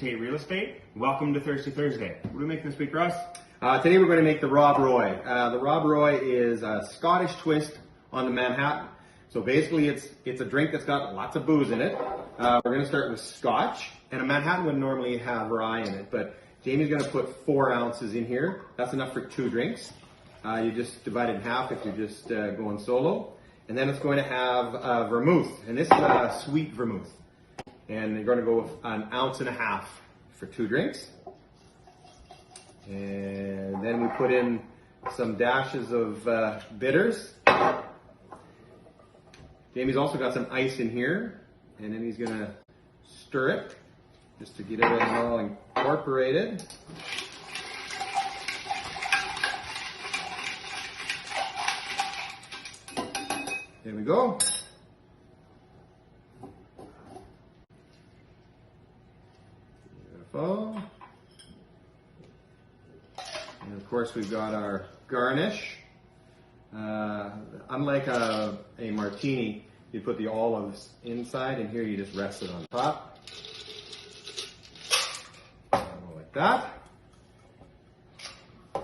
Tait Real Estate. Welcome to Thirsty Thursday. What are we making this week, Russ? Today we're going to make the Rob Roy. The Rob Roy is a Scottish twist on the Manhattan. So basically it's a drink that's got lots of booze in it. We're going to start with Scotch, and a Manhattan would normally have rye in it, but Jamie's going to put 4 ounces in here. That's enough for 2 drinks. You just divide it in half if you're just going solo. And then it's going to have vermouth, and this is a sweet vermouth. And you're going to go with 1.5 ounces for 2 drinks. And then we put in some dashes of bitters. Jamie's also got some ice in here, and then he's going to stir it just to get everything all incorporated. There we go. Beautiful. And of course we've got our garnish. Unlike a martini, you put the olives inside, and here you just rest it on top. Like that.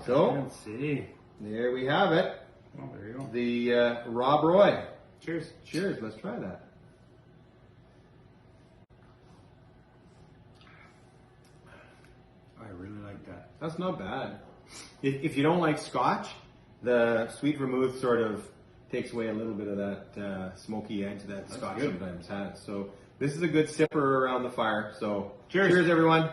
So, Let's see. there we have it. Oh, there you go. The Rob Roy. Cheers. Cheers, let's try that. I really like that. That's not bad. If you don't like Scotch, the sweet vermouth sort of takes away a little bit of that smoky edge that Scotch sometimes has. So this is a good sipper around the fire. So cheers everyone.